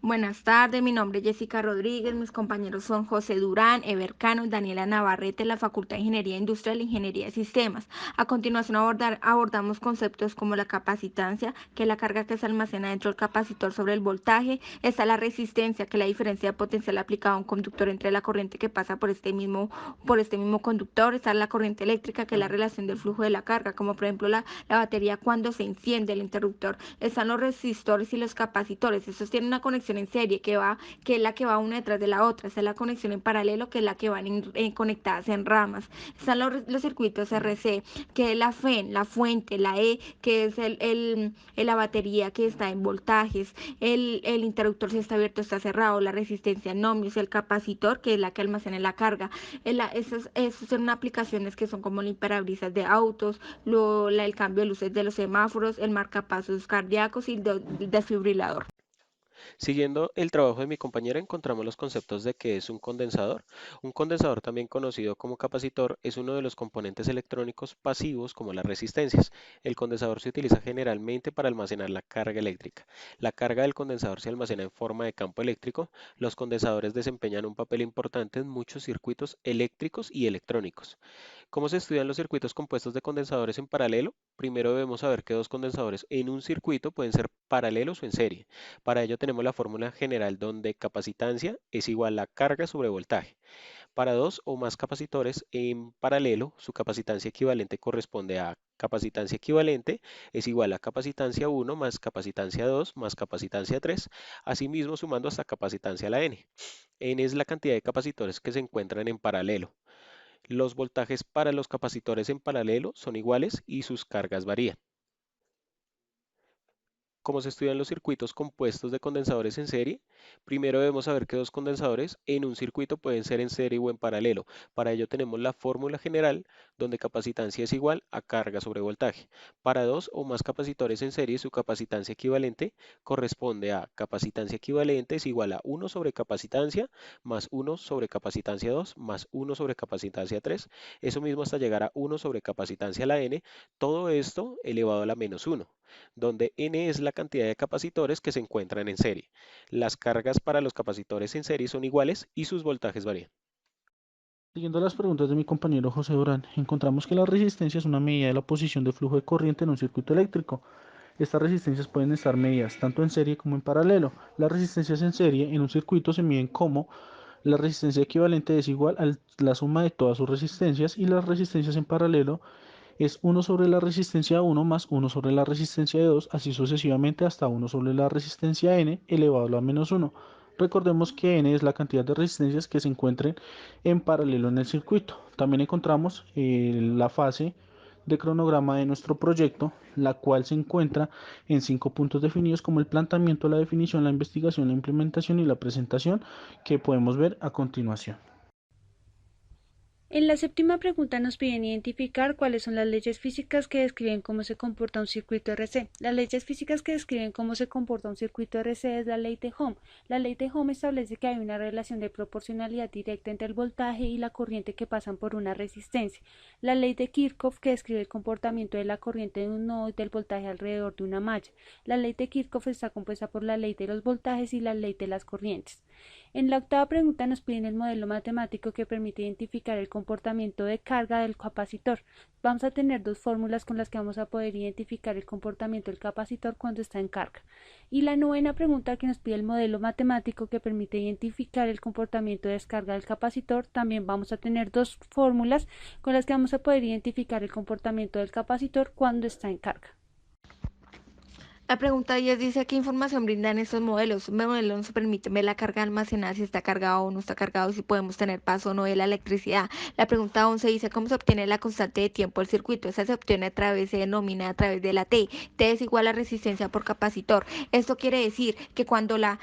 Buenas tardes, mi nombre es Jessica Rodríguez, mis compañeros son José Durán, Evercano y Daniela Navarrete de la Facultad de Ingeniería Industrial e Ingeniería de Sistemas. A continuación abordamos conceptos como la capacitancia, que es la carga que se almacena dentro del capacitor sobre el voltaje, está la resistencia, que es la diferencia de potencial aplicada a un conductor entre la corriente que pasa por este mismo conductor, está la corriente eléctrica, que es la relación del flujo de la carga, como por ejemplo la batería cuando se enciende el interruptor, están los resistores y los capacitores, estos tienen una conexión en serie que es la que va una detrás de la otra, esta es la conexión en paralelo, que es la que van conectadas en ramas, están los circuitos RC, que es la FEN, la fuente, la E, que es la batería que está en voltajes, el interruptor si está abierto o está cerrado, la resistencia en ohmios, el capacitor, que es la que almacena la carga. Esas son aplicaciones que son como limpiabrabrisas de autos, el cambio de luces de los semáforos, el marcapasos cardíacos y el desfibrilador. Siguiendo el trabajo de mi compañera, encontramos los conceptos de qué es un condensador. Un condensador, también conocido como capacitor, es uno de los componentes electrónicos pasivos como las resistencias. El condensador se utiliza generalmente para almacenar la carga eléctrica. La carga del condensador se almacena en forma de campo eléctrico. Los condensadores desempeñan un papel importante en muchos circuitos eléctricos y electrónicos. ¿Cómo se estudian los circuitos compuestos de condensadores en paralelo? Primero debemos saber que dos condensadores en un circuito pueden ser paralelos o en serie. Para ello tenemos la fórmula general donde capacitancia es igual a carga sobre voltaje. Para dos o más capacitores en paralelo, su capacitancia equivalente corresponde a capacitancia equivalente es igual a capacitancia 1 más capacitancia 2 más capacitancia 3, asimismo sumando hasta capacitancia a la n. N es la cantidad de capacitores que se encuentran en paralelo. Los voltajes para los capacitores en paralelo son iguales y sus cargas varían. Cómo se estudian los circuitos compuestos de condensadores en serie, primero debemos saber que dos condensadores en un circuito pueden ser en serie o en paralelo. Para ello tenemos la fórmula general donde capacitancia es igual a carga sobre voltaje. Para dos o más capacitores en serie, su capacitancia equivalente corresponde a capacitancia equivalente es igual a 1 sobre capacitancia más 1 sobre capacitancia 2 más 1 sobre capacitancia 3. Eso mismo hasta llegar a 1 sobre capacitancia a la n. Todo esto elevado a la menos 1, donde N es la cantidad de capacitores que se encuentran en serie. Las cargas para los capacitores en serie son iguales y sus voltajes varían. Siguiendo las preguntas de mi compañero José Durán, encontramos que la resistencia es una medida de la posición de flujo de corriente en un circuito eléctrico. Estas resistencias pueden estar medidas tanto en serie como en paralelo. Las resistencias en serie en un circuito se miden como la resistencia equivalente es igual a la suma de todas sus resistencias y las resistencias en paralelo es 1 sobre la resistencia 1 más 1 sobre la resistencia 2, así sucesivamente hasta 1 sobre la resistencia n elevado a la menos 1. Recordemos que n es la cantidad de resistencias que se encuentren en paralelo en el circuito. También encontramos la fase de cronograma de nuestro proyecto, la cual se encuentra en 5 puntos definidos como el planteamiento, la definición, la investigación, la implementación y la presentación, que podemos ver a continuación. En la séptima pregunta nos piden identificar cuáles son las leyes físicas que describen cómo se comporta un circuito RC. Las leyes físicas que describen cómo se comporta un circuito RC es la ley de Ohm. La ley de Ohm establece que hay una relación de proporcionalidad directa entre el voltaje y la corriente que pasan por una resistencia. La ley de Kirchhoff que describe el comportamiento de la corriente de un nodo y del voltaje alrededor de una malla. La ley de Kirchhoff está compuesta por la ley de los voltajes y la ley de las corrientes. En la octava pregunta nos piden el modelo matemático que permite identificar el comportamiento de carga del capacitor. Vamos a tener dos fórmulas con las que vamos a poder identificar el comportamiento del capacitor cuando está en carga. Y la novena pregunta que nos pide el modelo matemático que permite identificar el comportamiento de descarga del capacitor, también vamos a tener dos fórmulas con las que vamos a poder identificar el comportamiento del capacitor cuando está en carga. La pregunta 10 dice: ¿qué información brindan estos modelos? Un modelo nos permite ver la carga almacenada, si está cargado o no está cargado, si podemos tener paso o no de la electricidad. La pregunta 11 dice: ¿cómo se obtiene la constante de tiempo del circuito? Esa se obtiene se denomina a través de la T. T es igual a resistencia por capacitor. Esto quiere decir que cuando la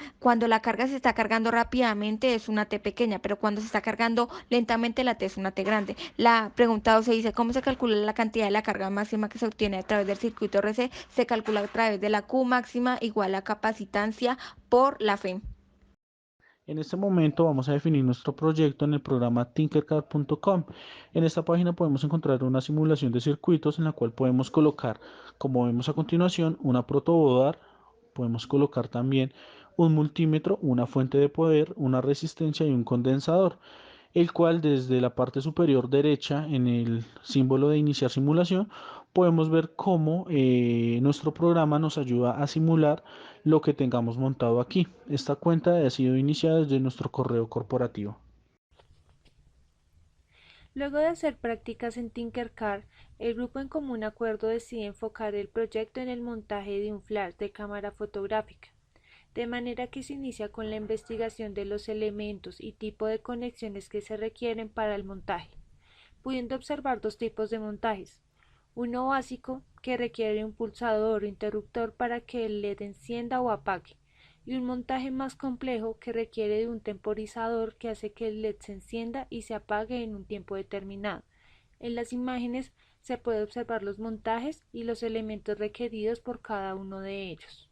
carga se está cargando rápidamente es una T pequeña, pero cuando se está cargando lentamente la T es una T grande. La pregunta 12 dice: ¿cómo se calcula la cantidad de la carga máxima que se obtiene a través del circuito RC? Se calcula a través de la Q máxima igual a capacitancia por la FE. En este momento vamos a definir nuestro proyecto en el programa tinkercad.com. En esta página podemos encontrar una simulación de circuitos en la cual podemos colocar, como vemos a continuación, una protoboard. Podemos colocar también un multímetro, una fuente de poder, una resistencia y un condensador, el cual desde la parte superior derecha en el símbolo de iniciar simulación podemos ver cómo nuestro programa nos ayuda a simular lo que tengamos montado aquí. Esta cuenta ha sido iniciada desde nuestro correo corporativo. Luego de hacer prácticas en Tinkercad, el grupo en común acuerdo decide enfocar el proyecto en el montaje de un flash de cámara fotográfica, de manera que se inicia con la investigación de los elementos y tipo de conexiones que se requieren para el montaje, pudiendo observar dos tipos de montajes: uno básico, que requiere un pulsador o interruptor para que el LED encienda o apague, y un montaje más complejo que requiere de un temporizador que hace que el LED se encienda y se apague en un tiempo determinado. En las imágenes se puede observar los montajes y los elementos requeridos por cada uno de ellos.